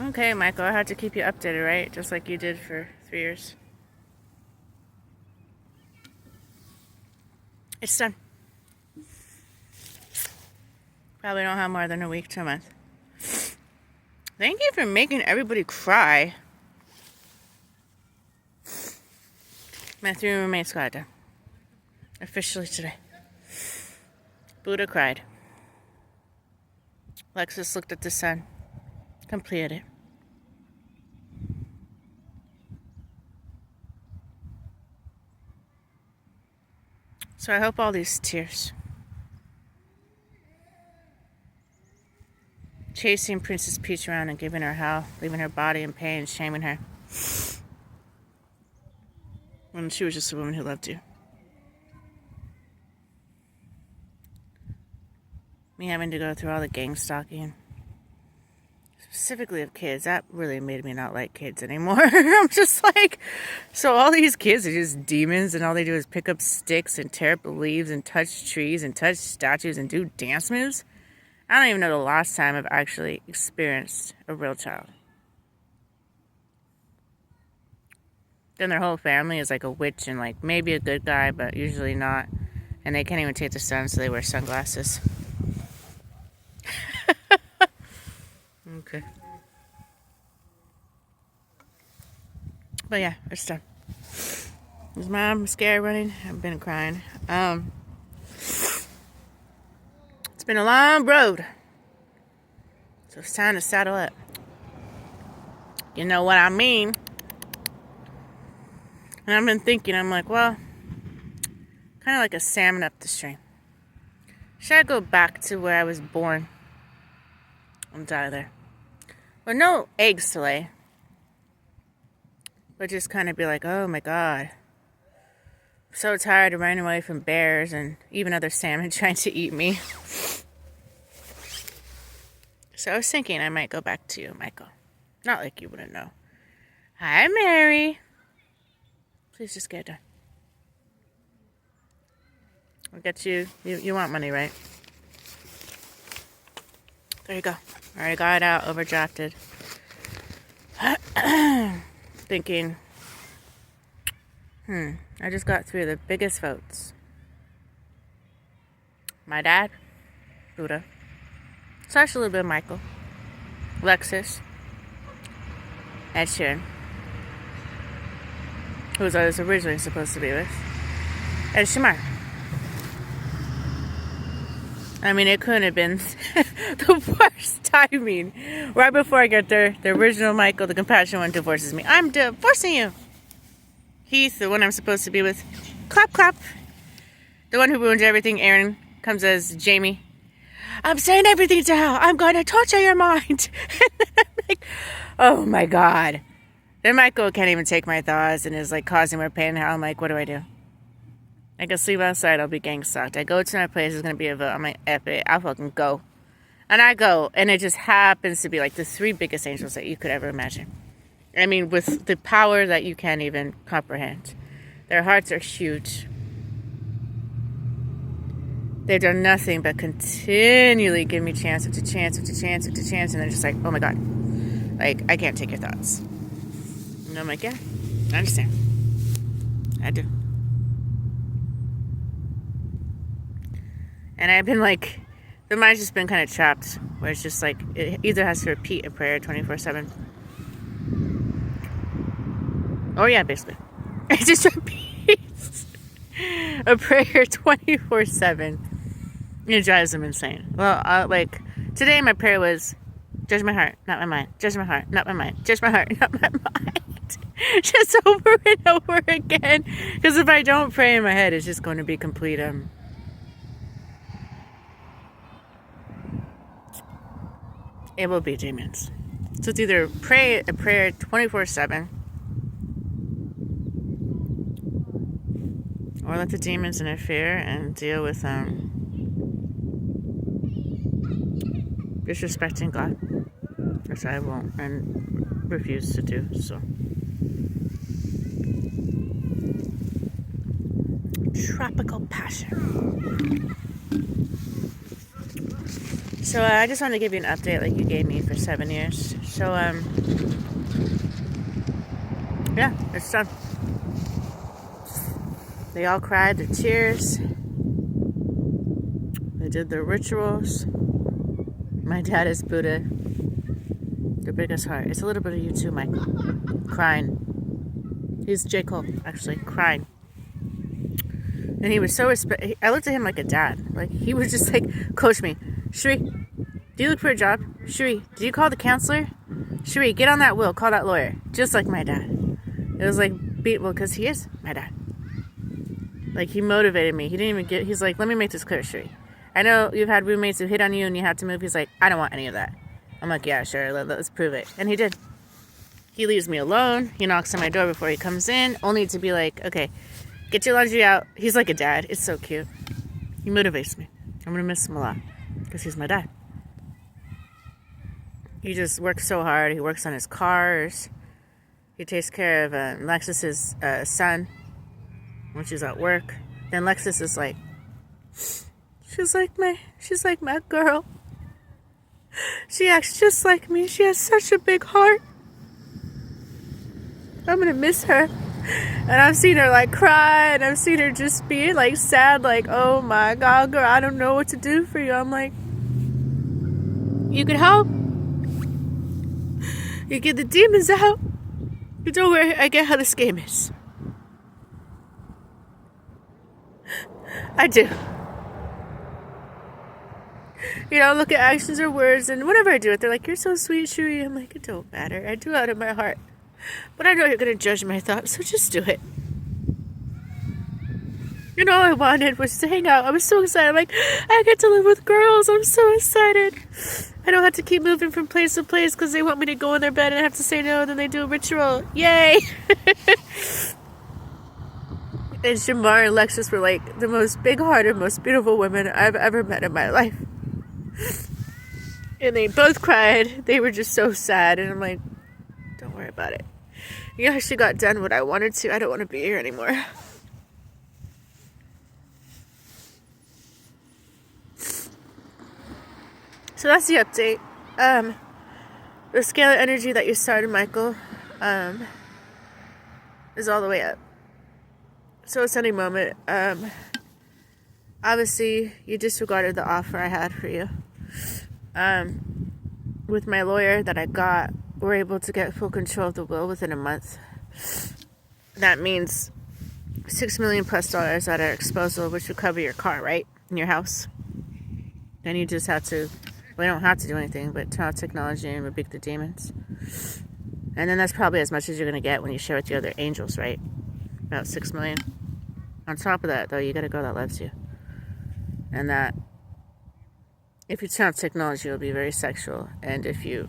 Okay, Michael, I had to keep you updated, right? Just like you did for 3 years. It's done. Probably don't have more than a week to a month. Thank you for making everybody cry. My 3 roommates got it done. Officially today. Buddha cried. Lexus looked at the sun. Completed it. So I hope all these tears, chasing Princess Peach around and giving her hell, leaving her body in pain, shaming her, when she was just a woman who loved you. Me having to go through all the gang stalking, specifically of kids, that really made me not like kids anymore. I'm just like, so all these kids are just demons and all they do is pick up sticks and tear up the leaves and touch trees and touch statues and do dance moves. I don't even know the last time I've actually experienced a real child. Then their whole family is like a witch and like maybe a good guy, but usually not. And they can't even take the sun, so they wear sunglasses. Okay. But yeah, it's done. Is Mom scared running? I've been crying. It's been a long road. So it's time to saddle up. You know what I mean? And I've been thinking, I'm like, well, kind of like a salmon up the stream. Should I go back to where I was born and die there? With no eggs to lay. But just kind of be like, oh my God. I'm so tired of running away from bears and even other salmon trying to eat me. So I was thinking I might go back to you, Michael. Not like you wouldn't know. Hi, Mary. Please just get it done. I'll get you. You want money, right? There you go. Already got it out, overdrafted. Thinking, I just got 3 of the biggest votes. My dad, Buddha, slash a little bit of Michael, Lexus, Ed Sheeran, who I was originally supposed to be with, and Shamar. I mean, it couldn't have been the worst timing. Right before I get there, the original Michael, the compassionate one, divorces me. I'm divorcing you. Heath, the one I'm supposed to be with, clap, clap. The one who ruins everything, Aaron, comes as Jamie. I'm saying everything to hell. I'm going to torture your mind. And I'm like, oh my God. Then Michael can't even take my thoughts and is like causing more pain. I'm like, what do I do? I can sleep outside, I'll be gang stalked. I go to my place, there's going to be a vote. I'm like, F it, I'll fucking go. And I go, and it just happens to be like the 3 biggest angels that you could ever imagine. I mean, with the power that you can't even comprehend. Their hearts are huge. They've done nothing but continually give me chance after chance after chance after chance, and they're just like, oh my God. Like, I can't take your thoughts. And I'm like, yeah, I understand. I do. And I've been like, the mind's just been kind of trapped, where it's just like, it either has to repeat a prayer 24/7. Oh yeah, basically. It just repeats a prayer 24/7. It drives them insane. Well, like, today my prayer was, judge my heart, not my mind. Judge my heart, not my mind. Judge my heart, not my mind. Just over and over again. Because if I don't pray in my head, it's just going to be complete, it will be demons. So it's either pray a prayer 24/7 or let the demons interfere and deal with disrespecting God, which I won't and refuse to do. So tropical passion. So I just wanted to give you an update like you gave me for 7 years. So, yeah, it's done. They all cried their tears. They did their rituals. My dad is Buddha. The biggest heart. It's a little bit of you too, Michael. Crying. He's J. Cole, actually, crying. And he was so I looked at him like a dad. Like, he was just like, coach me. Shri, do you look for a job? Shri, did you call the counselor? Shri, get on that will. Call that lawyer. Just like my dad. It was like, well, because he is my dad. Like, he motivated me. He didn't even he's like, let me make this clear, Shri. I know you've had roommates who hit on you and you had to move. He's like, I don't want any of that. I'm like, yeah, sure, let's prove it. And he did. He leaves me alone. He knocks on my door before he comes in, only to be like, okay, get your laundry out. He's like a dad. It's so cute. He motivates me. I'm going to miss him a lot because he's my dad. He just works so hard. He works on his cars. He takes care of Lexus's son when she's at work. Then Lexus is like, she's like my girl. She acts just like me. She has such a big heart. I'm gonna miss her. And I've seen her like cry, and I've seen her just be like sad, like, oh my God, girl, I don't know what to do for you. I'm like, you can help. You get the demons out. You don't worry, I get how this game is. I do. You know, look at actions or words, and whenever I do it, they're like, you're so sweet, Shuri. I'm like, it don't matter. I do it out of my heart. But I know you're going to judge my thoughts, so just do it. You know, all I wanted was to hang out. I was so excited. I'm like, I get to live with girls. I'm so excited. I don't have to keep moving from place to place because they want me to go in their bed and I have to say no, and then they do a ritual. Yay! And Shamar and Lexus were like the most big-hearted, most beautiful women I've ever met in my life. And they both cried. They were just so sad. And I'm like, don't worry about it. You actually got done what I wanted to. I don't want to be here anymore. So that's the update. The scalar energy that you started, Michael, is all the way up. So it's any moment. Obviously, you disregarded the offer I had for you. With my lawyer that I got, we're able to get full control of the will within a month. That means $6 million plus at our disposal, which would cover your car, right? In your house. Then you just have to, well, you don't have to do anything, but turn off technology and rebuke the demons. And then that's probably as much as you're going to get when you share with the other angels, right? About $6 million. On top of that, though, you got a girl that loves you. And that, if you turn off technology, it'll be very sexual. And if you,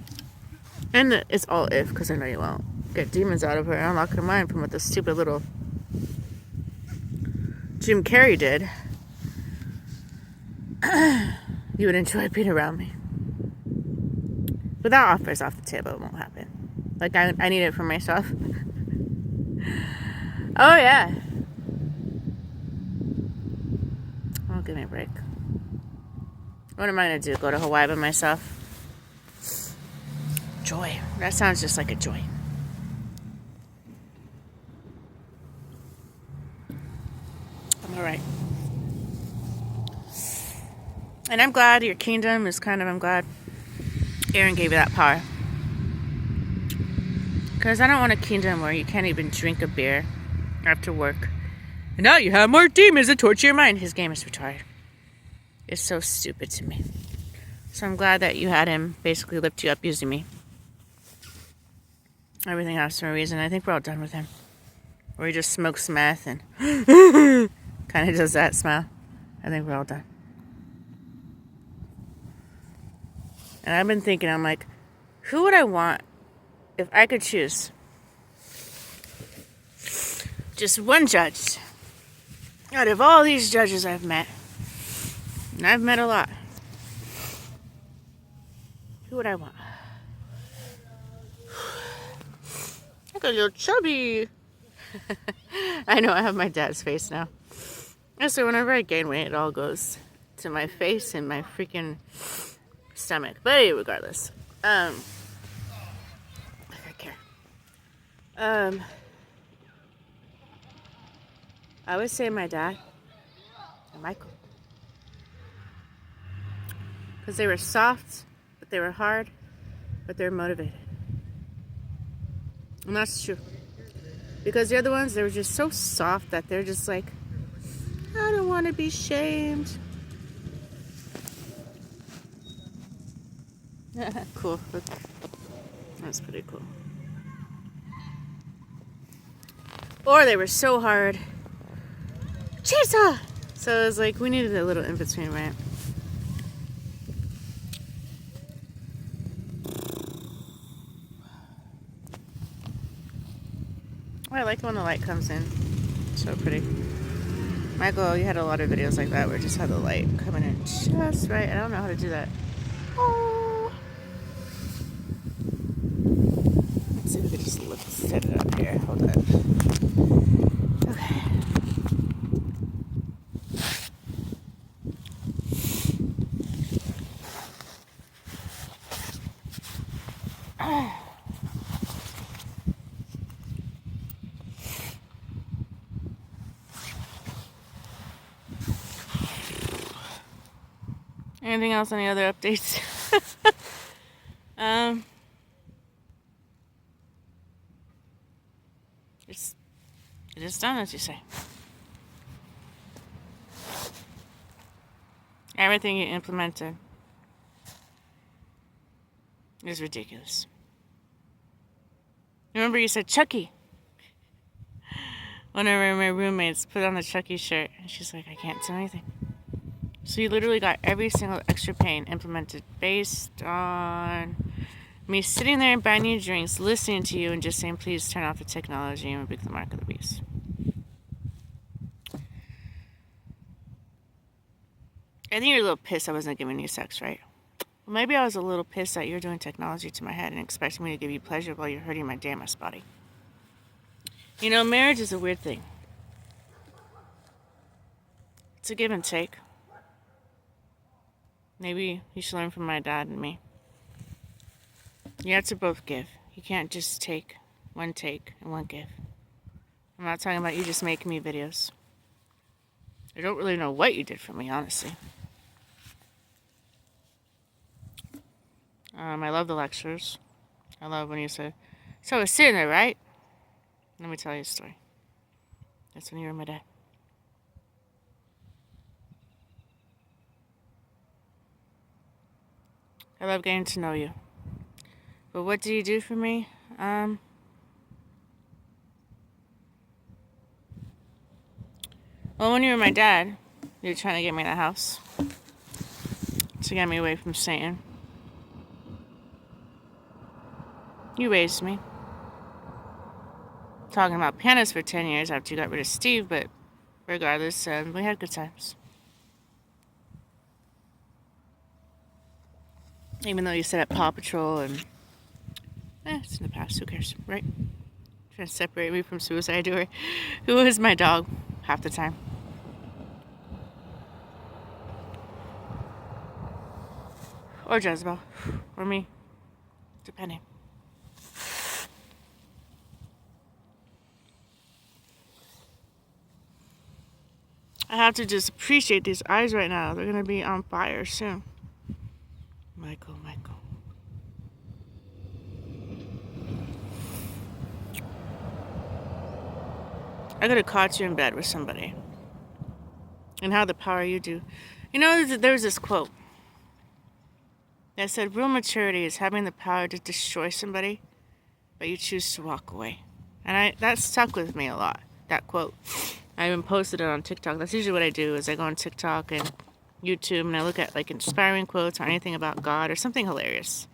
and it's all if, because I know you won't, get demons out of her and unlock her mind from what the stupid little Jim Carrey did, you would enjoy being around me. But that offer is off the table. It won't happen. Like, I need it for myself. Oh, yeah. Oh, give me a break. What am I going to do? Go to Hawaii by myself? Joy. That sounds just like a joy. I'm alright. And I'm glad your kingdom is I'm glad Aaron gave you that power. Because I don't want a kingdom where you can't even drink a beer after work. And now you have more demons that torture your mind. His game is retarded. It's so stupid to me. So I'm glad that you had him basically lift you up using me. Everything happens for a reason. I think we're all done with him. Or he just smokes meth and kind of does that smile. I think we're all done. And I've been thinking, I'm like, who would I want if I could choose? Just one judge. Out of all these judges I've met. And I've met a lot. Who would I want? Look a little chubby. I know, I have my dad's face now. And so whenever I gain weight, it all goes to my face and my freaking stomach. But anyway, regardless. I don't care. I would say my dad and Michael. Because they were soft, but they were hard, but they were motivated. And that's true. Because the other ones, they were just so soft that they're just like, I don't want to be shamed. Cool. Look. That's pretty cool. Or they were so hard. Chainsaw! So it was like, we needed a little in between, right? I like when the light comes in. So pretty. Michael, you had a lot of videos like that where it just had the light coming in just right. I don't know how to do that. Oh. Let's see if we can just set it up here. Hold on. Okay. Anything else? Any other updates? It is done, as you say. Everything you implemented is ridiculous. Remember you said Chucky? One of my roommates put on the Chucky shirt, and she's like, I can't do anything. So you literally got every single extra pain implemented based on me sitting there and buying you drinks, listening to you, and just saying, please turn off the technology and rebuke the mark of the beast. I think you're a little pissed I wasn't giving you sex, right? Well, maybe I was a little pissed that you're doing technology to my head and expecting me to give you pleasure while you're hurting my damn ass body. You know, marriage is a weird thing. It's a give and take. Maybe you should learn from my dad and me. You have to both give. You can't just take one take and one give. I'm not talking about you just making me videos. I don't really know what you did for me, honestly. I love the lectures. I love when you said, so I was sitting there, right? Let me tell you a story. That's when you were my dad. I love getting to know you. But what do you do for me? Well, when you were my dad, you were trying to get me in a house to get me away from Satan. You raised me. Talking about pianos for 10 years after you got rid of Steve, but regardless, we had good times. Even though you said at Paw Patrol and it's in the past, who cares, right? Trying to separate me from Suicide Door, who was my dog half the time. Or Jezebel, or me, depending. I have to just appreciate these eyes right now. They're gonna be on fire soon. Michael. I could have caught you in bed with somebody. And how the power you do. You know, there was this quote that said, real maturity is having the power to destroy somebody, but you choose to walk away. And that stuck with me a lot, that quote. I even posted it on TikTok. That's usually what I do, is I go on TikTok and YouTube and I look at like inspiring quotes or anything about God or something hilarious.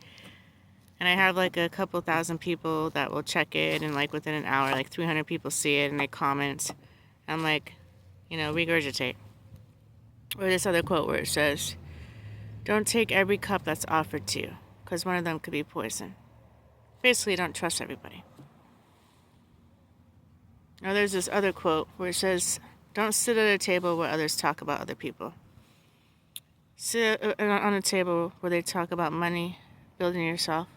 And I have like a couple thousand people that will check it, and like within an hour, like 300 people see it and they comment. I'm like, regurgitate. Or this other quote where it says, don't take every cup that's offered to you, because one of them could be poison. Basically, don't trust everybody. Or there's this other quote where it says, don't sit at a table where others talk about other people. sit on a table where they talk about money, building yourself,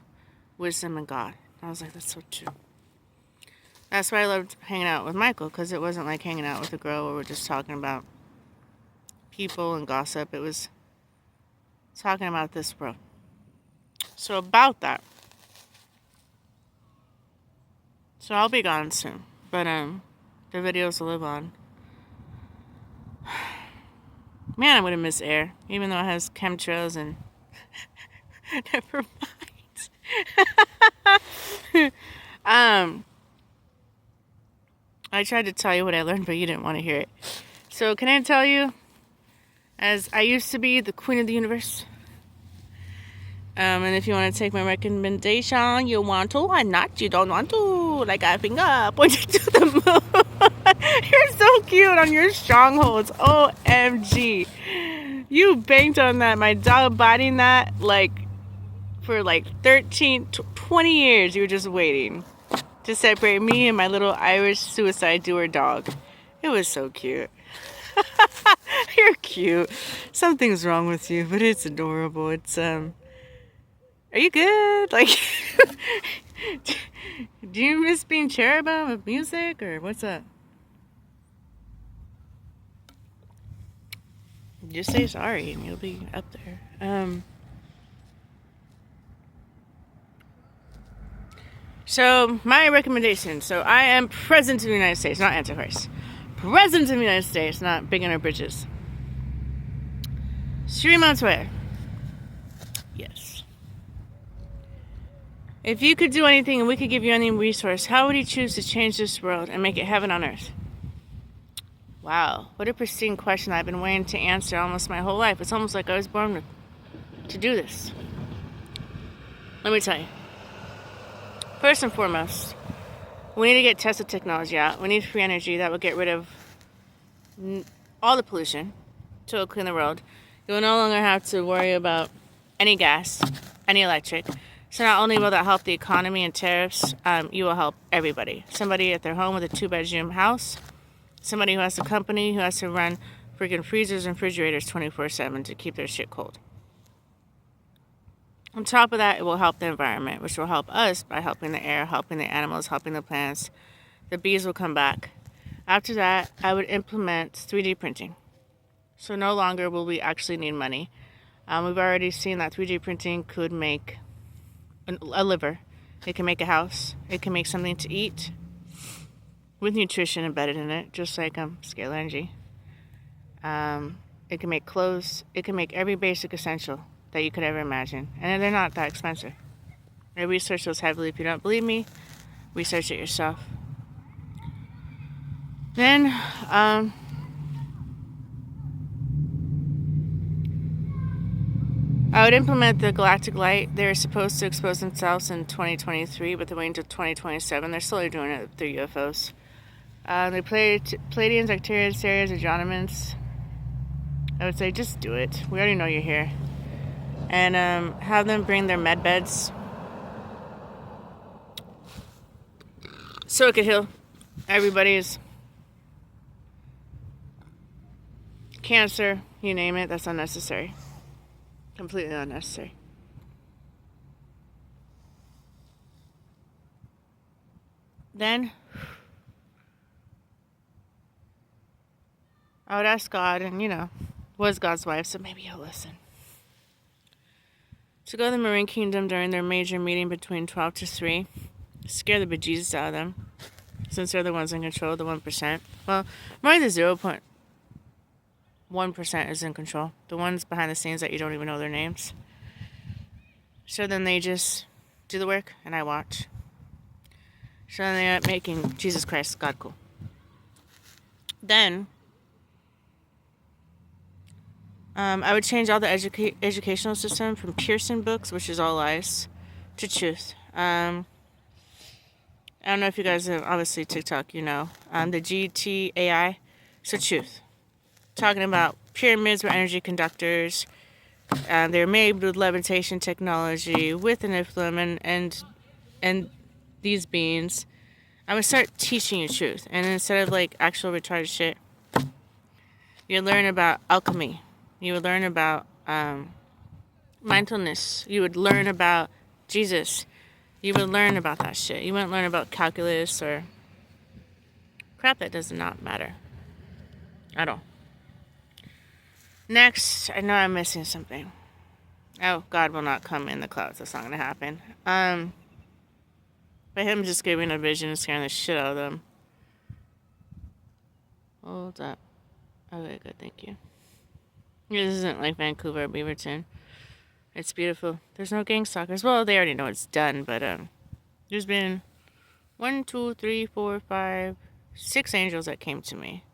wisdom, and God. I was like, that's so true. That's why I loved hanging out with Michael, because it wasn't like hanging out with a girl where we're just talking about people and gossip. It was talking about this bro. So about that. So I'll be gone soon. But the videos will live on. Man, I'm gonna miss air. Even though it has chemtrails and never mind. I tried to tell you what I learned, but you didn't want to hear it. So can I tell you, as I used to be the queen of the universe, and if you want to take my recommendation, you want to, or not, you don't want to. Like a finger pointing to the moon. You're so cute on your strongholds. OMG. You banked on that. My dog biting that for 13, 20 years. You were just waiting to separate me and my little Irish suicide doer dog. It was so cute. You're cute. Something's wrong with you, but it's adorable. It's are you good? Like, do you miss being cherubim with music, or what's up? Just say sorry and you'll be up there. So, my recommendation. So, I am President of the United States, not Antichrist. President of the United States, not Big Inner Bridges. 3 months away. Yes. If you could do anything and we could give you any resource, how would you choose to change this world and make it heaven on earth? Wow, what a pristine question I've been waiting to answer almost my whole life. It's almost like I was born to do this. Let me tell you. First and foremost, we need to get Tesla technology out. We need free energy that will get rid of all the pollution to clean the world. You'll no longer have to worry about any gas, any electric. So not only will that help the economy and tariffs, you will help everybody. Somebody at their home with a 2-bedroom house, somebody who has a company who has to run freaking freezers and refrigerators 24/7 to keep their shit cold. On top of that, it will help the environment, which will help us by helping the air, helping the animals, helping the plants. The bees will come back. After that, I would implement 3D printing. So no longer will we actually need money. We've already seen that 3D printing could make a liver. It can make a house. It can make something to eat with nutrition embedded in it, just like Scalar Energy. It can make clothes. It can make every basic essential that you could ever imagine. And they're not that expensive. I researched those heavily. If you don't believe me, research it yourself. Then, I would implement the galactic light. They're supposed to expose themselves in 2023, but they're waiting until 2027. They're slowly doing it through UFOs. They Pleiadians, Arcturians, Sirius, Adjonomans. I would say just do it. We already know you're here. And have them bring their med beds so it could heal everybody's cancer, you name it. That's unnecessary. Completely unnecessary. Then I would ask God, and was God's wife, so maybe he'll listen, to go to the Marine Kingdom during their major meeting between 12 to 3. Scare the bejesus out of them, since they're the ones in control, the 1%. Well, more the 0.1% is in control. The ones behind the scenes that you don't even know their names. So then they just do the work, and I watch. So then they end up making Jesus Christ God cool. Then I would change all the educational system from Pearson books, which is all lies, to truth. I don't know if you guys have, obviously TikTok, the GTAI, so truth. Talking about pyramids were energy conductors. They're made with levitation technology, with an Nephilim and these beings. I would start teaching you truth, and instead of actual retarded shit, you learn about alchemy. You would learn about mindfulness. You would learn about Jesus. You would learn about that shit. You wouldn't learn about calculus or crap that does not matter at all. Next, I know I'm missing something. Oh, God will not come in the clouds. That's not going to happen. By him just giving a vision and scaring the shit out of them. Hold up. Okay, good, thank you. This isn't like Vancouver or Beaverton. It's beautiful. There's no gang stalkers. Well, they already know it's done, but there's been 1, 2, 3, 4, 5, 6 angels that came to me.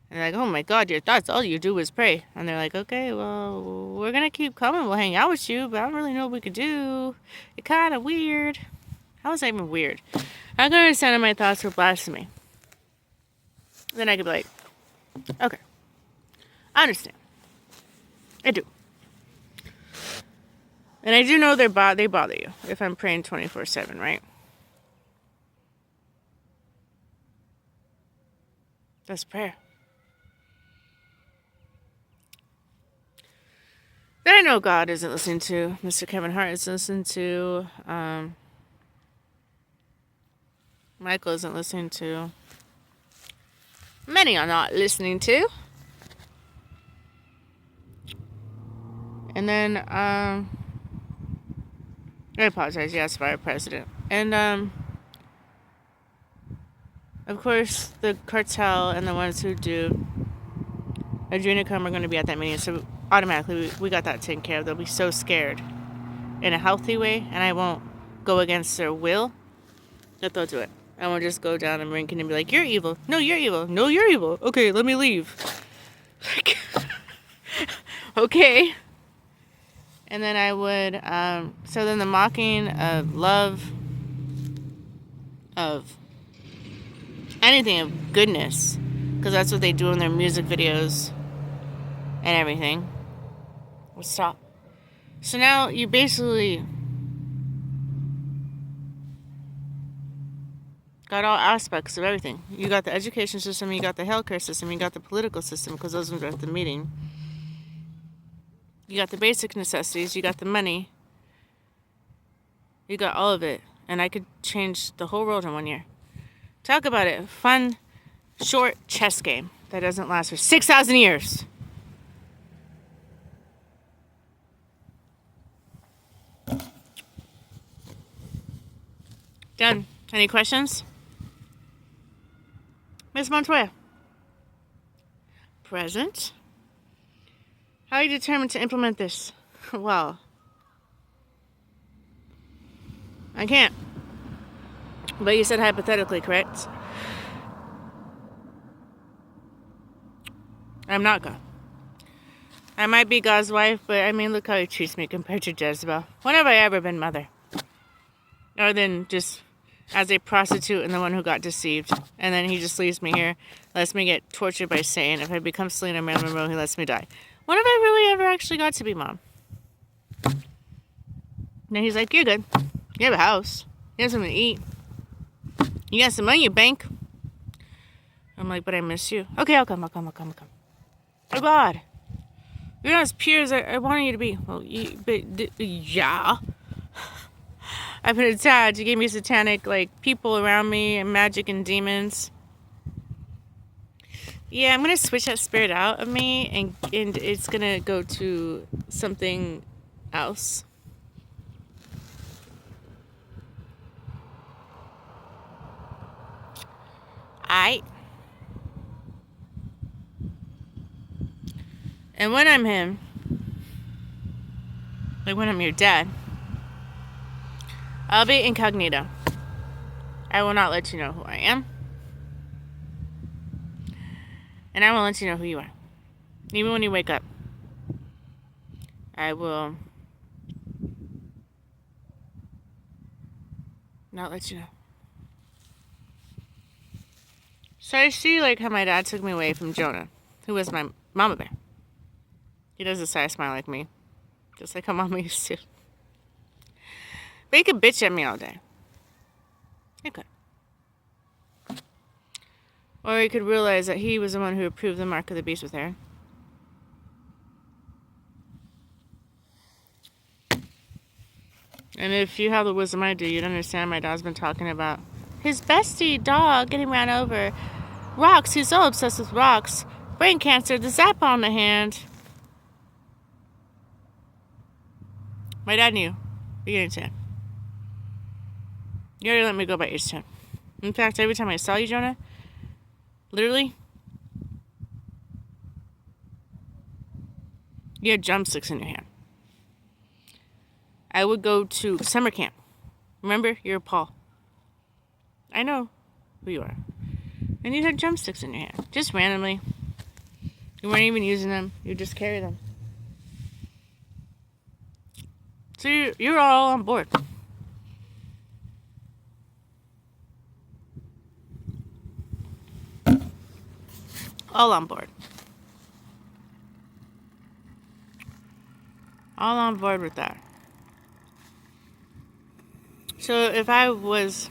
And they're like, oh my God, your thoughts, all you do is pray. And they're like, okay, well, we're going to keep coming. We'll hang out with you, but I don't really know what we could do. It's kind of weird. How is that even weird? I can understand that my thoughts were blasphemy. Then I could be like, okay, I understand. I do. And I do know they bother you if I'm praying 24/7, right? That's prayer. Then I know God isn't listening to. Mr. Kevin Hart isn't listening to. Michael isn't listening to. Many are not listening to. And then, I apologize. Yes, Fire President. And, of course, the cartel and the ones who do Adrenochrome are going to be at that meeting. So automatically, we got that taken care of. They'll be so scared in a healthy way, and I won't go against their will, that they'll do it. I won't just go down and Rankin and be like, you're evil. No, you're evil. No, you're evil. Okay, let me leave. Like, okay. And then I would, so then the mocking of love, of anything, of goodness, because that's what they do in their music videos and everything, will stop. So now you basically got all aspects of everything. You got the education system, you got the healthcare system, you got the political system, because those ones are at the meeting. You got the basic necessities, you got the money, you got all of it. And I could change the whole world in 1 year. Talk about it. Fun, short chess game that doesn't last for 6,000 years. Done. Any questions? Miss Montoya. Present. How are you determined to implement this? Well, I can't. But you said hypothetically, correct? I'm not God. I might be God's wife, but I mean, look how he treats me compared to Jezebel. When have I ever been mother? Other than just as a prostitute and the one who got deceived. And then he just leaves me here, lets me get tortured by Satan. If I become Selena Marilyn Monroe, he lets me die. When have I really ever actually got to be mom? And he's like, you're good. You have a house. You have something to eat. You got some money in your bank. I'm like, but I miss you. Okay, I'll come. Oh, God. You're not as pure as I wanted you to be. Well, yeah. I've been attacked. You gave me satanic, like, people around me and magic and demons. Yeah, I'm going to switch that spirit out of me, and it's going to go to something else. And when I'm him, like when I'm your dad, I'll be incognito. I will not let you know who I am. And I won't let you know who you are. Even when you wake up. I will not let you know. So I see like how my dad took me away from Jonah, who was my mama bear. He does a side smile like me. Just like how mama used to. But he could bitch at me all day. He could. Or he could realize that he was the one who approved the mark of the beast with Aaron. And if you have the wisdom I do, you'd understand my dad's been talking about his bestie dog getting ran over. Rocks, he's so obsessed with rocks. Brain cancer, the zap on the hand. My dad knew. Beginning 10. You already let me go by age 10. In fact, every time I saw you, Jonah, literally, you had drumsticks in your hand. I would go to summer camp. Remember? You're Paul. I know who you are. And you had drumsticks in your hand. Just randomly. You weren't even using them. You just carry them. So you're all on board. All on board. All on board with that. So if I was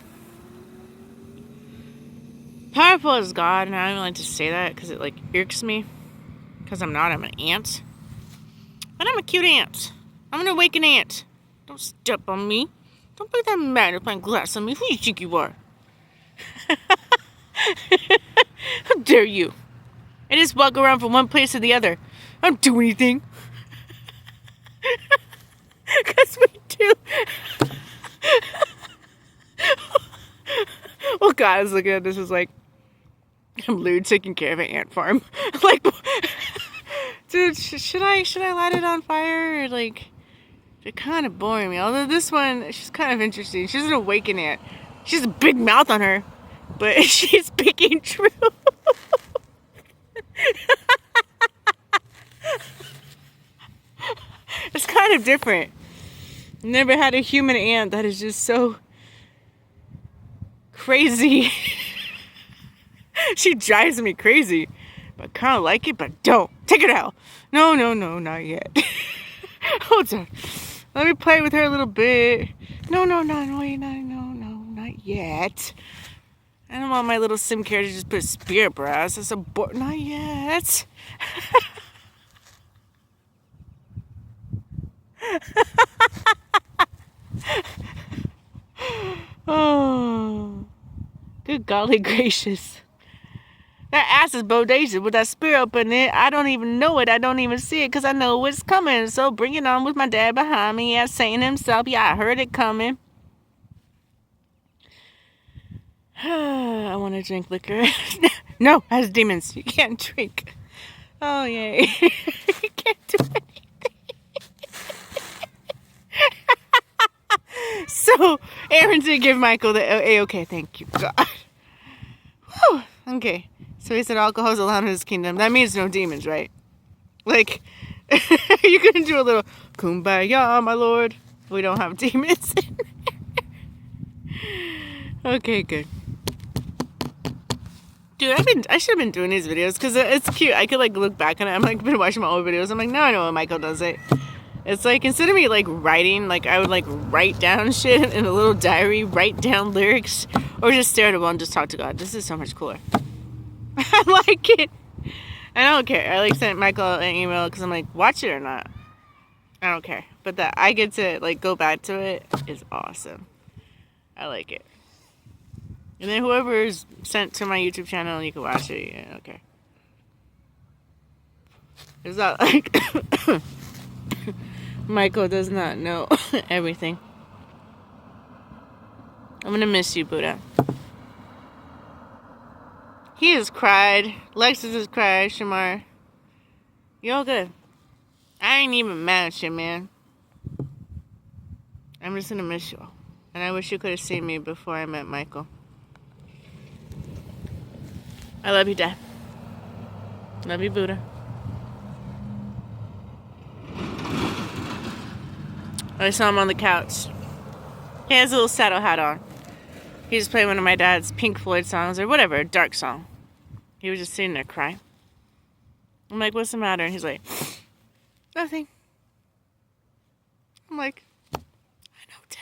powerful as God, and I don't like to say that because it like irks me, because I'm not, I'm an ant. But I'm a cute ant. I'm an awakened ant. Don't step on me. Don't put that magnifying glass on me. Who do you think you are? How dare you? I just walk around from one place to the other. I don't do anything. Because we do. Well, God, I was looking at this as like, I'm literally taking care of an ant farm. Like, dude, should I light it on fire? Or like, they're kind of boring me. Although this one, she's kind of interesting. She's an awakened ant. She has a big mouth on her, but she's speaking true. It's kind of different. Never had a human ant that is just so crazy. She drives me crazy. But kind of like it, but don't. Take it out. No, not yet. Hold on. Let me play with her a little bit. No, not yet. I don't want my little sim character to just put spirit brass. That's not yet. Oh, good golly gracious. That ass is bodacious with that spirit up in it. I don't even know it. I don't even see it because I know what's coming. So bring it on with my dad behind me. Yeah, Satan himself. Yeah, I heard it coming. I want to drink liquor. No, as demons. You can't drink. Oh, yay. You can't do anything. So, Aaron did give Michael the A-okay. Thank you, God. Whew. Okay. So he said alcohol is allowed in his kingdom. That means no demons, right? Like, you can do a little kumbaya, my lord. We don't have demons. Okay, good. Dude, I should have been doing these videos because it's cute. I could like look back on it. I'm like been watching my old videos. I'm like, now I know what Michael does it. It's like instead of me like writing, like I would like write down shit in a little diary, write down lyrics, or just stare at a wall and just talk to God. This is so much cooler. I like it. I don't care. I like sent Michael an email because I'm like, watch it or not. I don't care. But that I get to like go back to it is awesome. I like it. And then whoever is sent to my YouTube channel, you can watch it. Yeah, okay. It's not like Michael does not know everything. I'm gonna miss you, Buddha. He has cried. Lexus has cried. Shamar. You all good. I ain't even mad at you, man. I'm just gonna miss you all. And I wish you could have seen me before I met Michael. I love you, Dad. Love you, Buddha. I saw him on the couch. He has a little saddle hat on. He was playing one of my dad's Pink Floyd songs or whatever, a dark song. He was just sitting there crying. I'm like, what's the matter? And he's like, nothing. I'm like, I know, Dad.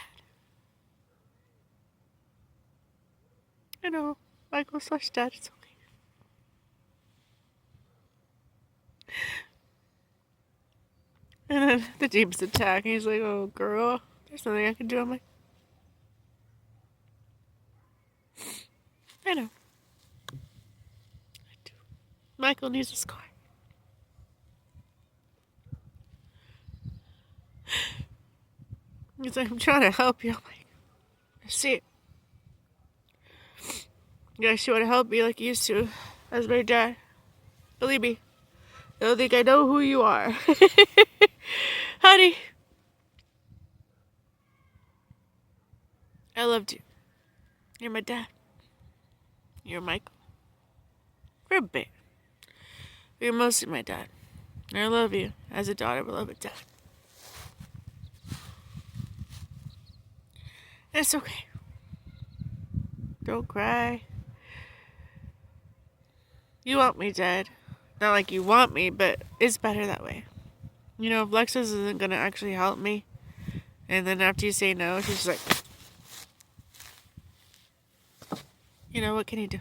I know. Michael/Dad, it's okay. And then the demons attack. And he's like, oh, girl, There's nothing I can do on my... I know. I do. Michael needs his car. He's like, I'm trying to help you. I'm like, I see it. You guys should want to help me like you used to. As my dad. Believe me. I don't think I know who you are. Honey. I loved you. You're my dad. You're Michael. For a bit. You're mostly my dad. And I love you as a daughter, beloved dad. And it's okay. Don't cry. You want me, Dad. Not like you want me, but it's better that way. You know, if Lexus isn't gonna actually help me, and then after you say no, she's like, you know, what can you do?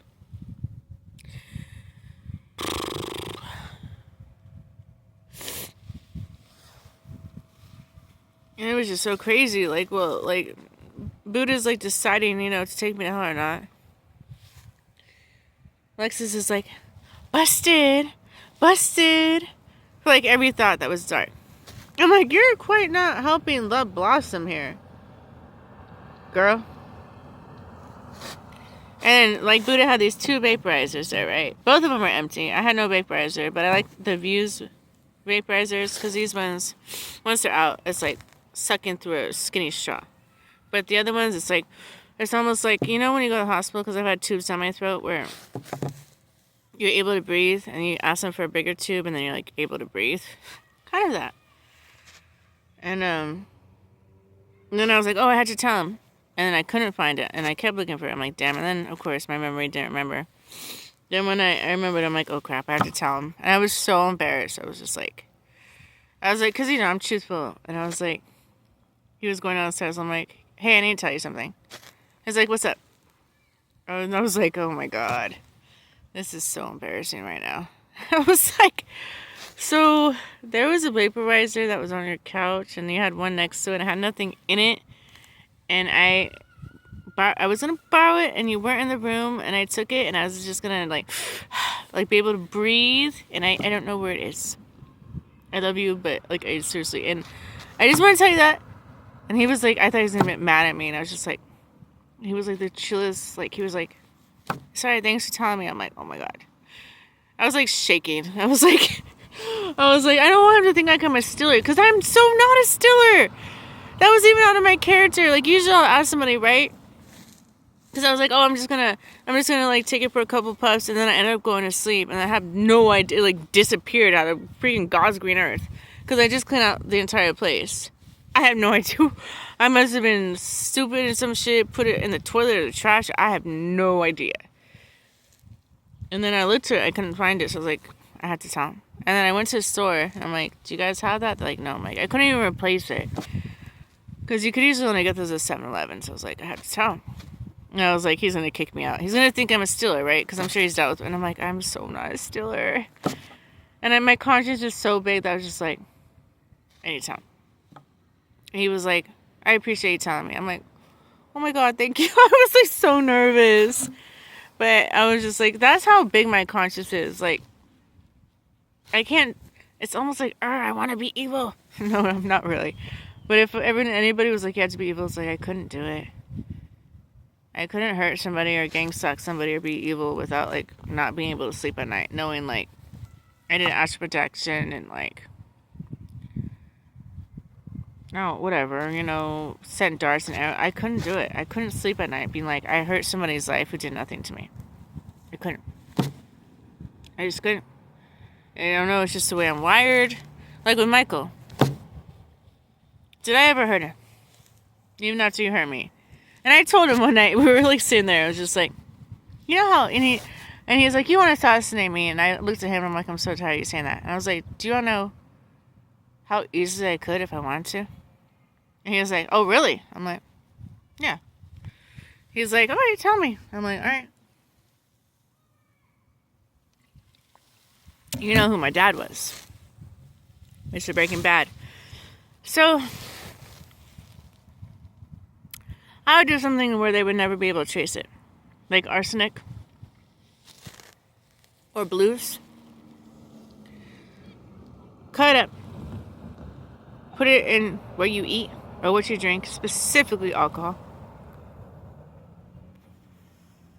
And it was just so crazy. Like, well, like, Buddha's like deciding, you know, to take me to hell or not. Lexus is like, busted, busted. For like every thought that was dark. I'm like, you're quite not helping love blossom here, girl. And like Buddha had these 2 vaporizers there, right? Both of them were empty. I had no vaporizer, but I like the Views vaporizers because these ones, once they're out, it's like sucking through a skinny straw. But the other ones, it's like, it's almost like, you know when you go to the hospital, because I've had tubes down my throat where you're able to breathe and you ask them for a bigger tube and then you're like able to breathe. Kind of that. And then I was like, oh, I had to tell him. And then I couldn't find it. And I kept looking for it. I'm like, damn. And then, of course, my memory didn't remember. Then when I remembered, I'm like, oh, crap, I have to tell him. And I was so embarrassed. I was just like, because, you know, I'm truthful. And I was like, he was going downstairs. I'm like, hey, I need to tell you something. He's like, what's up? And I was like, oh, my God. This is so embarrassing right now. I was like, so there was a vaporizer that was on your couch. And you had one next to it. And it had nothing in it. And I was going to borrow it, and you weren't in the room, and I took it, and I was just going to, like be able to breathe, and I don't know where it is. I love you, but, like, I seriously, and I just want to tell you that. And he was like, I thought he was going to get mad at me, and I was just like, he was like the chillest, like, he was like, sorry, thanks for telling me. I'm like, oh my God. I was, like, shaking. I was like, I don't want him to think like I'm a stiller, because I'm so not a stiller. That was even out of my character. Like, usually I'll ask somebody, right? Because I was like, oh, I'm just gonna, like, take it for a couple puffs, and then I ended up going to sleep, and I have no idea, like, disappeared out of freaking God's green earth. Because I just cleaned out the entire place. I have no idea. I must have been stupid and some shit, put it in the toilet or the trash. I have no idea. And then I looked for it, I couldn't find it, so I was like, I had to tell him. And then I went to the store, and I'm like, do you guys have that? They're like, no. I'm like, I couldn't even replace it. Because you could usually only get those at 7-Eleven, so I was like, I have to tell him. And I was like, he's going to kick me out. He's going to think I'm a stiller, right? Because I'm sure he's dealt with it. And I'm like, I'm so not a stiller. And my conscience is so big that I was just like, I need to tell him. And he was like, I appreciate you telling me. I'm like, oh my God, thank you. I was like so nervous. But I was just like, that's how big my conscience is. Like, I can't, it's almost like, I want to be evil. No, I'm not really. But if anybody was like, you had to be evil, it's like, I couldn't do it. I couldn't hurt somebody or gang stalk somebody or be evil without, like, not being able to sleep at night. Knowing, like, I didn't ask for protection and, like, no, whatever, you know, sent darts and arrows. I couldn't do it. I couldn't sleep at night being like, I hurt somebody's life who did nothing to me. I couldn't. I just couldn't. I don't know, it's just the way I'm wired. Like with Michael. Did I ever hurt him? Even after you hurt me. And I told him one night, we were like sitting there, I was just like, you know how, and he was like, you want to assassinate me? And I looked at him and I'm like, I'm so tired of you saying that. And I was like, do you want to know how easily I could if I wanted to? And he was like, oh really? I'm like, yeah. He's like, all right, tell me. I'm like, all right. You know who my dad was. Mr. Breaking Bad. So, I would do something where they would never be able to trace it. Like arsenic. Or blues. Cut it up. Put it in what you eat or what you drink, specifically alcohol.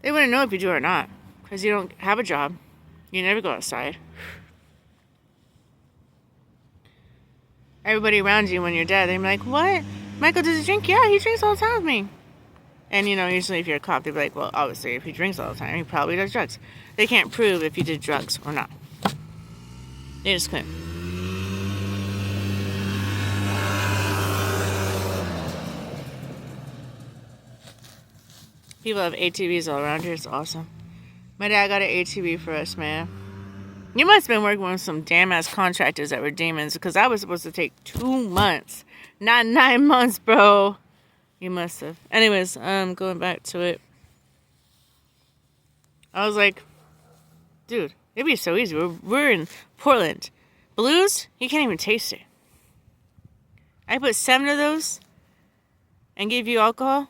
They wouldn't know if you do or not, because you don't have a job. You never go outside. Everybody around you when you're dead, they'd be like, what? Michael, does he drink? Yeah, he drinks all the time with me. And, you know, usually if you're a cop, they'd be like, well, obviously, if he drinks all the time, he probably does drugs. They can't prove if you did drugs or not. They just couldn't. People have ATVs all around here. It's awesome. My dad got an ATV for us, man. You must have been working with some damn-ass contractors that were demons, because I was supposed to take 2 months. Not 9 months, bro. You must have. Anyways, going back to it. I was like, dude, it'd be so easy. We're in Portland. Blues, you can't even taste it. I put 7 of those and give you alcohol.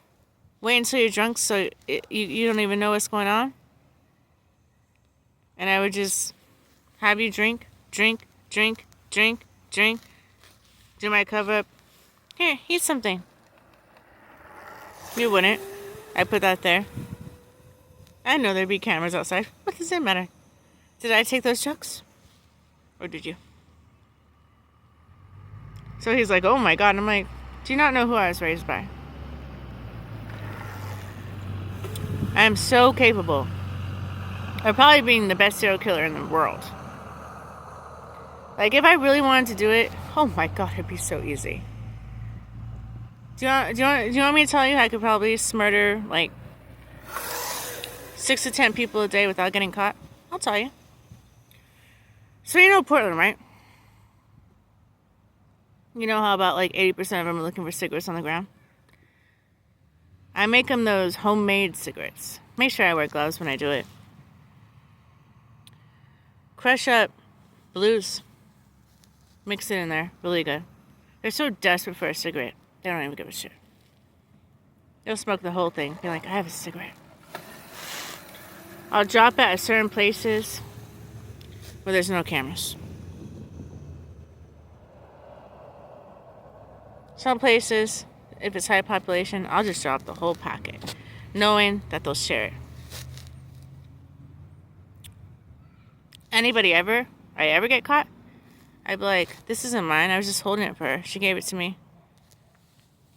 Wait until you're drunk so you don't even know what's going on. And I would just have you drink. Do my cover up. Here, eat something. You wouldn't. I put that there. I know there'd be cameras outside. What does it matter? Did I take those chucks? Or did you? So he's like, oh my God. And I'm like, do you not know who I was raised by? I am so capable of probably being the best serial killer in the world. Like, if I really wanted to do it, oh my God, it'd be so easy. Do you want me to tell you I could probably murder like 6 to 10 people a day without getting caught? I'll tell you. So you know Portland, right? You know how about like 80% of them are looking for cigarettes on the ground? I make them those homemade cigarettes. Make sure I wear gloves when I do it. Crush up blues. Mix it in there. Really good. They're so desperate for a cigarette. They don't even give a shit. They'll smoke the whole thing. Be like, I have a cigarette. I'll drop it at certain places where there's no cameras. Some places, if it's high population, I'll just drop the whole packet, knowing that they'll share it. I ever get caught, I'd be like, this isn't mine. I was just holding it for her. She gave it to me.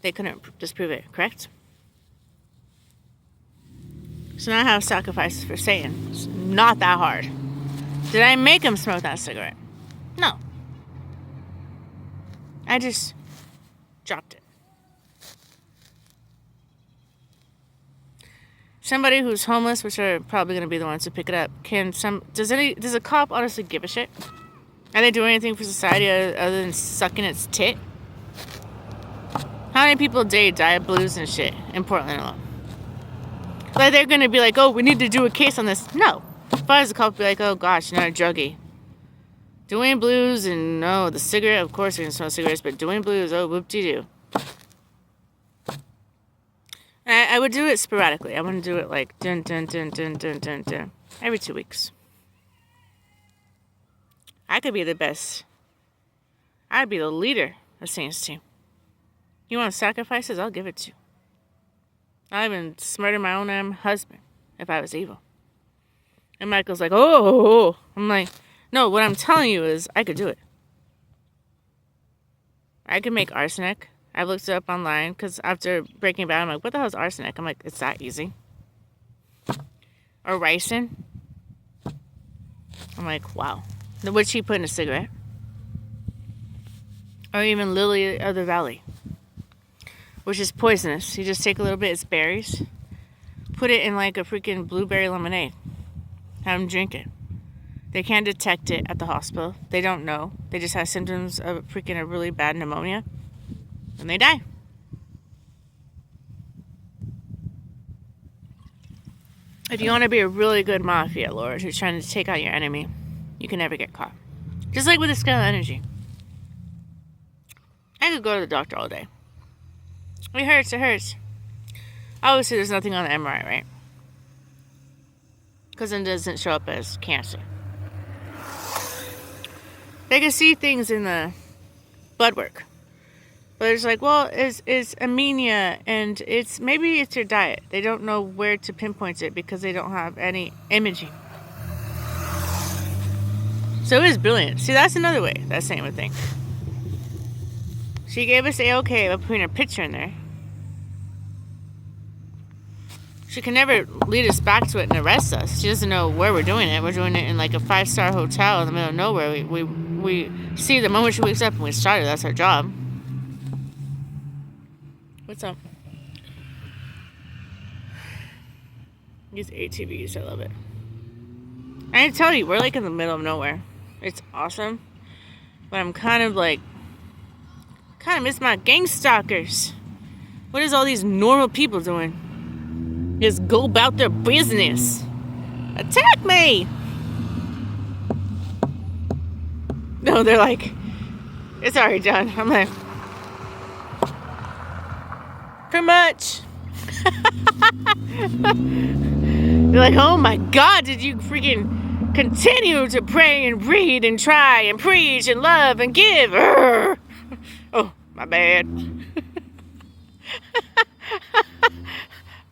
They couldn't disprove it, correct? So now I have sacrifices for Satan. It's not that hard. Did I make him smoke that cigarette? No. I just dropped it. Somebody who's homeless, which are probably going to be the ones who pick it up, does a cop honestly give a shit? Are they doing anything for society other than sucking its tit? How many people a day die of blues and shit in Portland alone? Like, they're going to be like, oh, we need to do a case on this. No. If I was a cop, I'd be like, oh gosh, you're not a druggie. Doing blues and no, the cigarette, of course you're going to smoke cigarettes, but doing blues, oh, whoop-de-doo. I would do it sporadically. I wouldn't do it like dun every 2 weeks. I could be the best. I'd be the leader of Satan's team. You want sacrifices? I'll give it to you. I'd even murder my own husband if I was evil. And Michael's like, oh. I'm like, no, what I'm telling you is I could do it. I could make arsenic. I looked it up online because after Breaking Bad, I'm like, what the hell is arsenic? I'm like, it's that easy. Or ricin. I'm like, wow. Which he put in a cigarette. Or even lily of the valley, which is poisonous. You just take a little bit of its berries, put it in like a freaking blueberry lemonade. Have them drink it. They can't detect it at the hospital. They don't know. They just have symptoms of freaking a really bad pneumonia. And they die. If you want to be a really good mafia lord who's trying to take out your enemy, you can never get caught. Just like with the scale of energy. I could go to the doctor all day. It hurts. Obviously, there's nothing on the MRI, right? Because it doesn't show up as cancer. They can see things in the blood work. But it's like, well, it's anemia, and maybe it's your diet. They don't know where to pinpoint it because they don't have any imaging. So it was brilliant. See, that's another way that's saying a thing. She gave us A-OK by putting her picture in there. She can never lead us back to it and arrest us. She doesn't know where we're doing it. We're doing it in like a 5-star hotel in the middle of nowhere. We see the moment she wakes up and we start her. That's our job. What's up? These ATVs, I love it. I tell you, we're like in the middle of nowhere. It's awesome. But I'm kind of miss my gang stalkers. What is all these normal people doing? Just go about their business. Attack me! No, they're like, it's already done. I'm like, too much. They're like, oh my God, did you freaking continue to pray and read and try and preach and love and give? Urgh. Oh, my bad.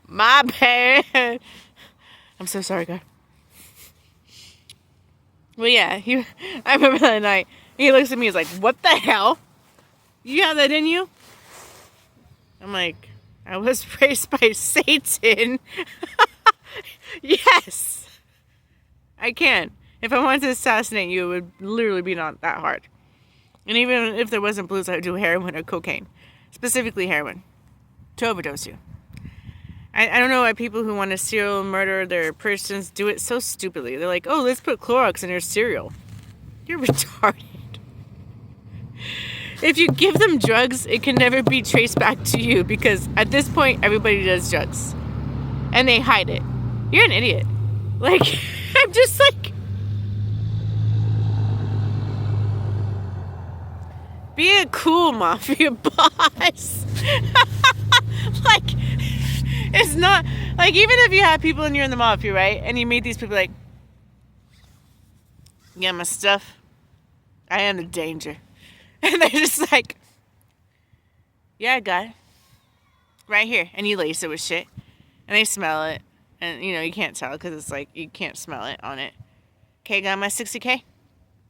My bad. I'm so sorry, God. Well, yeah, I remember that night. He looks at me, he's like, what the hell? You have that in you? I'm like, I was raised by Satan. Yes. I can. If I wanted to assassinate you, it would literally be not that hard. And even if there wasn't blues, I would do heroin or cocaine. Specifically heroin. To overdose you. I don't know why people who want to serial murder their persons do it so stupidly. They're like, oh, let's put Clorox in your cereal. You're retarded. If you give them drugs, it can never be traced back to you because at this point, everybody does drugs. And they hide it. You're an idiot. Like, I'm just like... Be a cool mafia boss. Like, it's not... Like, even if you have people and you're in the mafia, right? And you meet these people like... Yeah, my stuff. I am the danger. And they're just like... Yeah, I got it. Right here. And you lace it with shit. And they smell it. And, you know, you can't tell because it's like, you can't smell it on it. Okay, got my 60K.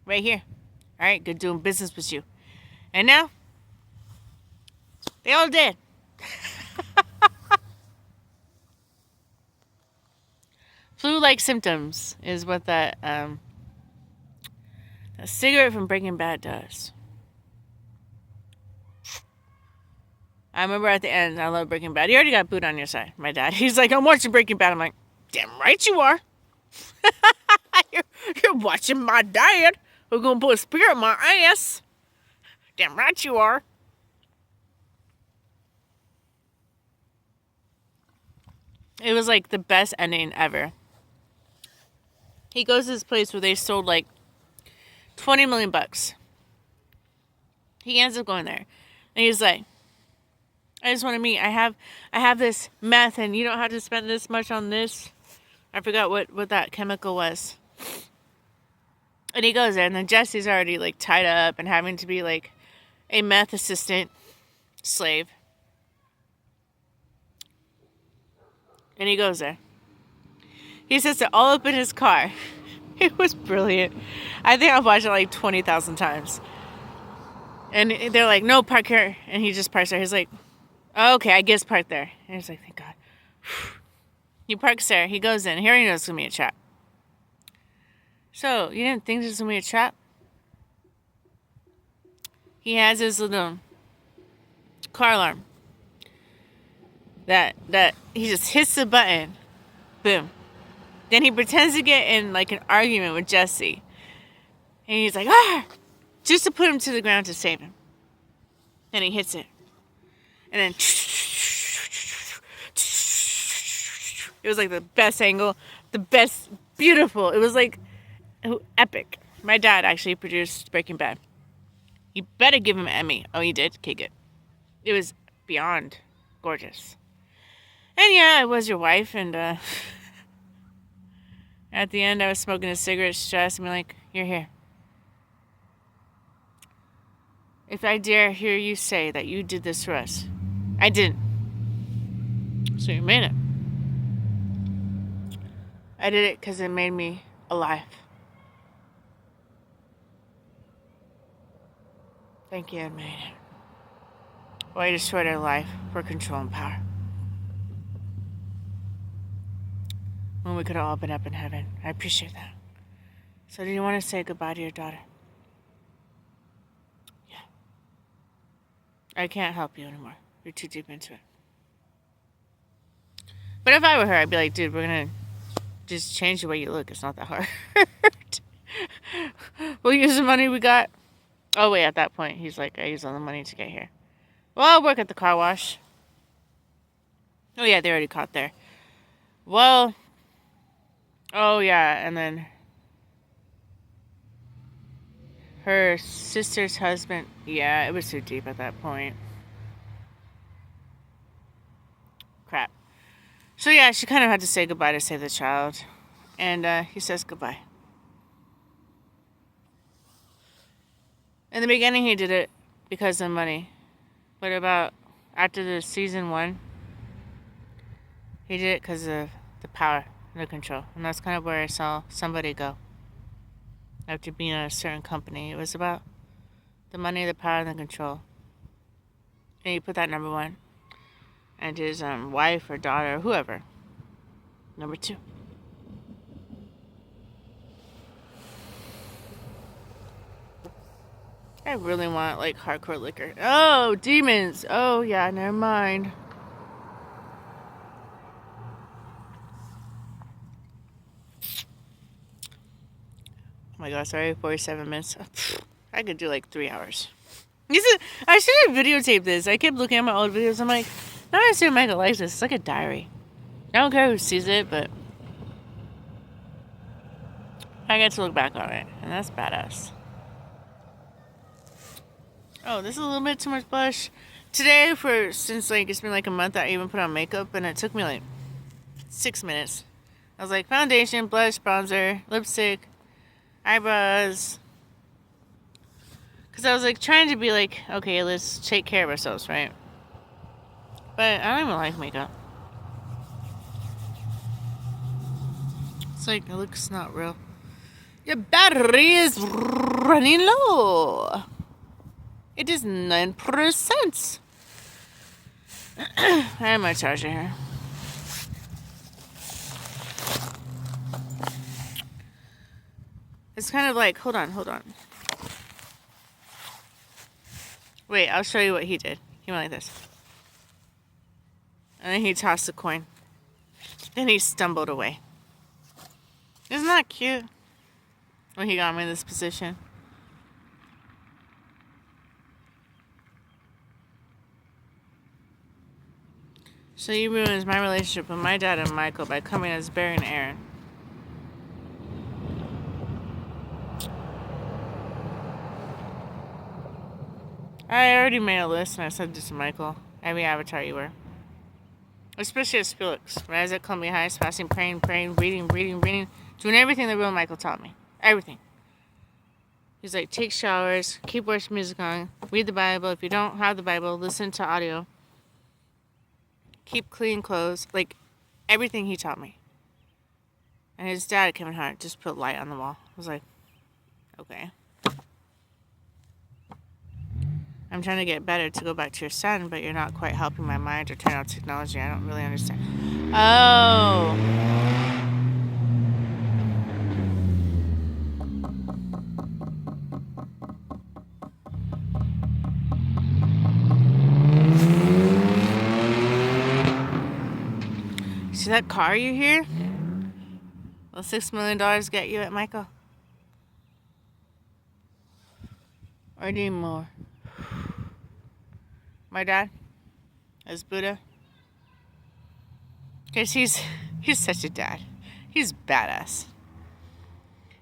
Right here. Alright, good doing business with you. And now, they all dead. Flu-like symptoms is what that cigarette from Breaking Bad does. I remember at the end, I love Breaking Bad. You already got Boot on your side, my dad. He's like, I'm watching Breaking Bad. I'm like, damn right you are. You're watching my dad. We're going to put a spear in my ass. Damn right you are. It was like the best ending ever. He goes to this place where they sold like 20 million bucks. He ends up going there. And he's like, I just want to meet. I have this meth and you don't have to spend this much on this. I forgot what that chemical was. And he goes there and then Jesse's already like tied up and having to be like a meth assistant slave. And he goes there. He sets it all up in his car. It was brilliant. I think I've watched it like 20,000 times. And they're like, no, park here. And he just parks there. He's like, oh, okay, I guess park there. And he's like, thank God. He parks there. He goes in. He already knows it's going to be a trap. So, you didn't think this was going to be a trap? He has his little car alarm. That he just hits the button. Boom. Then he pretends to get in like an argument with Jesse. And he's like, ah! Just to put him to the ground to save him. And he hits it. And then it was like the best angle. The best, beautiful. It was like epic. My dad actually produced Breaking Bad. You better give him an Emmy. Oh, he did? Okay, good. It was beyond gorgeous. And yeah, I was your wife, and at the end I was smoking a cigarette, stressed, and be like, you're here. If I dare hear you say that you did this for us, I didn't. So you made it. I did it because it made me alive. Thank you, I made it. Well, I destroyed our life for control and power. When we could have all been up in heaven. I appreciate that. So do you want to say goodbye to your daughter? Yeah. I can't help you anymore. You're too deep into it. But if I were her, I'd be like, dude, we're going to just change the way you look. It's not that hard. We'll use the money we got. Oh, wait, at that point, he's like, I used all the money to get here. Well, I'll work at the car wash. Oh, yeah, they already caught there. Well, oh, yeah, and then her sister's husband. Yeah, it was too deep at that point. Crap. So, yeah, she kind of had to say goodbye to save the child. And he says goodbye. In the beginning, he did it because of money. But about after the season 1, he did it because of the power and the control. And that's kind of where I saw somebody go. After being at a certain company, it was about the money, the power, and the control. And he put that number 1. And his wife or daughter or whoever, number 2. I really want like hardcore liquor. Oh, demons. Oh yeah, never mind. Oh my god, sorry, 47 minutes. I could do like 3 hours. I should have videotaped this. I kept looking at my old videos. I'm like, now I see Michael likes this. It's like a diary. I don't care who sees it, but I get to look back on it, and that's badass. Oh, this is a little bit too much blush. Today, since like it's been like a month, I even put on makeup, and it took me like 6 minutes. I was like, foundation, blush, bronzer, lipstick, eyebrows. Because I was like trying to be like, okay, let's take care of ourselves, right? But I don't even like makeup. It's like, it looks not real. Your battery is running low. It is 9%. I have my charger here. It's kind of like, hold on. Wait, I'll show you what he did. He went like this. And then he tossed the coin. Then he stumbled away. Isn't that cute? When he got me in this position. So he ruins my relationship with my dad and Michael by coming as Barry and Aaron. I already made a list and I said this to Michael. Every avatar you were. Especially as Felix. Rise at Columbia High, fasting, praying, reading. Doing everything the real Michael taught me. Everything. He's like, take showers, keep worship music on, read the Bible. If you don't have the Bible, listen to audio. Keep clean clothes. Like, everything he taught me. And his dad, Kevin Hart, just put light on the wall. I was like, okay. I'm trying to get better to go back to your son, but you're not quite helping my mind or turn out technology. I don't really understand. Oh. See that car you hear? Will $6 million get you at Michael? Or do you need more? My dad? As Buddha? Because he's such a dad. He's badass.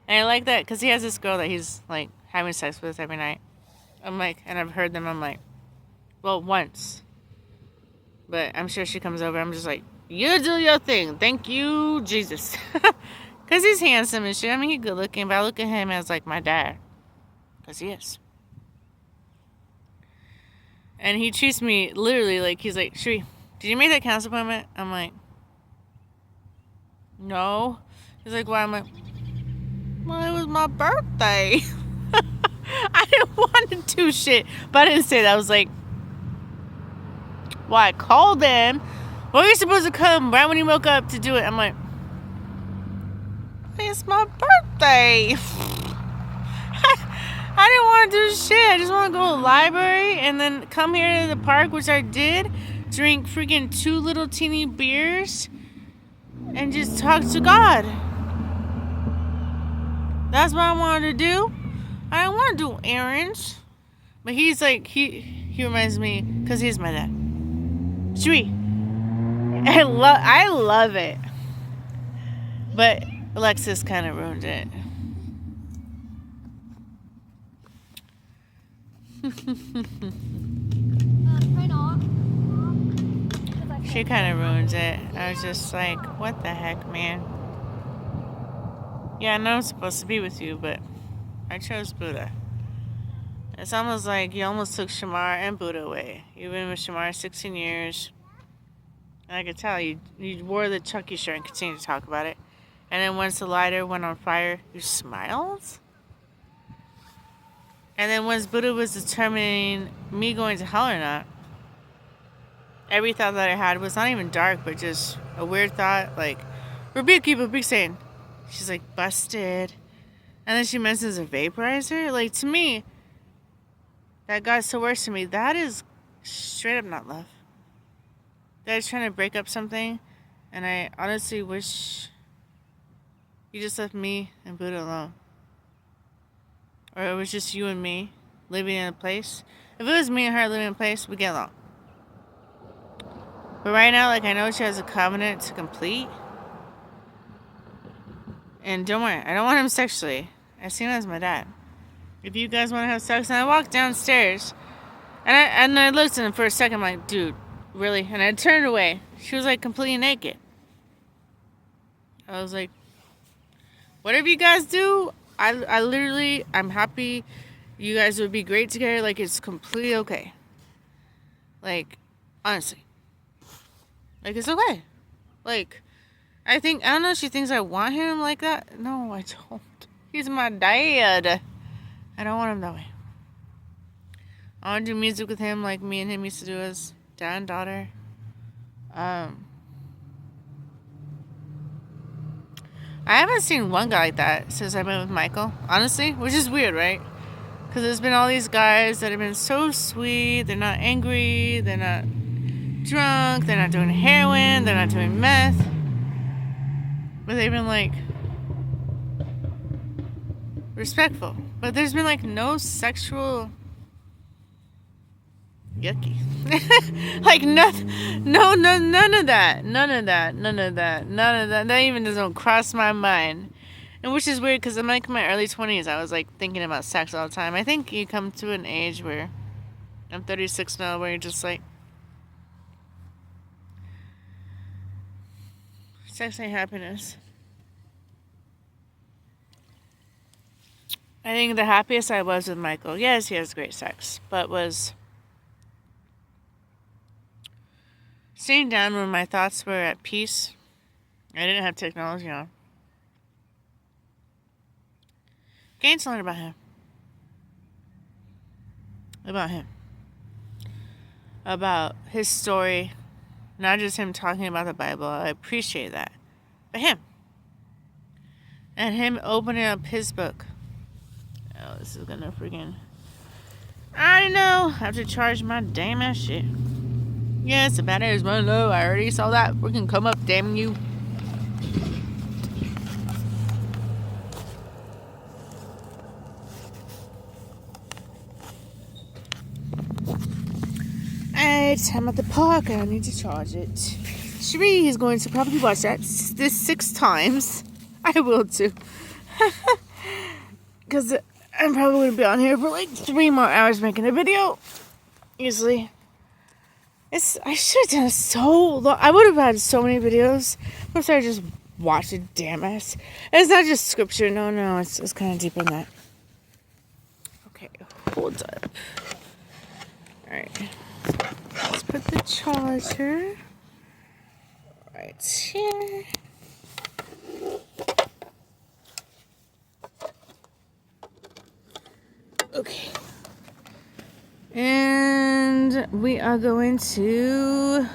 And I like that because he has this girl that he's like having sex with every night. I'm like, and I've heard them, I'm like, well, once. But I'm sure she comes over, I'm just like, You do your thing. Thank you, Jesus. Because he's handsome and shit. I mean, he's good looking, but I look at him as like my dad. Because he is. And he treats me literally like, he's like, Shree, did you make that council appointment? I'm like, no. He's like, why? I'm like, well, it was my birthday. I didn't want to do shit. But I didn't say that. I was like, well, I called them. Well, you're supposed to come right when you woke up to do it. I'm like, it's my birthday. I didn't want to do shit. I just want to go to the library and then come here to the park, which I did. Drink freaking 2 little teeny beers and just talk to God. That's what I wanted to do. I don't want to do errands. But he's like, he reminds me, because he's my dad. Sweet. I love it. But Alexis kind of ruined it. She kind of ruins it. I was just like, what the heck, man? Yeah, I know I'm supposed to be with you, but I chose Buddha. It's almost like you almost took Shamar and Buddha away. You've been with Shamar 16 years. And I could tell you wore the Chucky shirt and continued to talk about it. And then once the lighter went on fire, you smiled? And then once Buddha was determining me going to hell or not, every thought that I had was not even dark, but just a weird thought, like, rebuke you, but big saying. She's like, busted. And then she mentions a vaporizer. Like, to me, that got so worse to me. That is straight up not love. That is trying to break up something. And I honestly wish you just left me and Buddha alone. Or it was just you and me living in a place. If it was me and her living in a place, we'd get along. But right now, like, I know she has a covenant to complete. And don't worry, I don't want him sexually. I see him as my dad. If you guys want to have sex, and I walked downstairs, and I looked at him for a second, I'm like, dude, really? And I turned away. She was like completely naked. I was like, whatever you guys do, I literally, I'm happy. You guys would be great together. Like, it's completely okay. Like, honestly. Like, it's okay. Like, I don't know if she thinks I want him like that. No, I don't. He's my dad. I don't want him that way. I want to do music with him like me and him used to do as dad and daughter. I haven't seen one guy like that since I've been with Michael, honestly, which is weird, right? Because there's been all these guys that have been so sweet. They're not angry. They're not drunk. They're not doing heroin. They're not doing meth. But they've been like respectful. But there's been like no sexual yucky. Like none of that. That even doesn't cross my mind. And which is weird because I'm like in my early 20s. I was like thinking about sex all the time. I think you come to an age where I'm 36 now, where you're just like, sex ain't happiness. I think the happiest I was with Michael, yes, he has great sex, but was sitting down when my thoughts were at peace. I didn't have technology on. Getting to learn about him. About his story. Not just him talking about the Bible. I appreciate that. But him. And him opening up his book. Oh, this is gonna freaking... I don't know. I have to charge my damn ass shit. Yes, the battery is running low. I already saw that freaking come up, damn you. Alright, I'm at the park and I need to charge it. Shree is going to probably watch that this 6 times. I will too. Because I'm probably going to be on here for like 3 more hours making a video. Easily. I should have done it so long. I would have had so many videos. Of course, I just watched it, damn it. And it's not just scripture. No. It's kind of deeper than that. Okay, hold up. Alright. Let's put the charger right here. Okay. And we are going to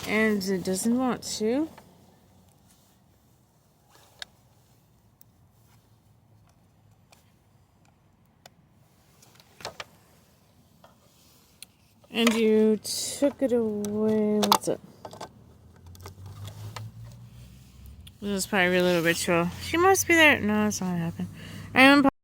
and it doesn't want to. And you took it away. What's up? This is probably a little bit chill. She must be there. No, that's not what happened. I am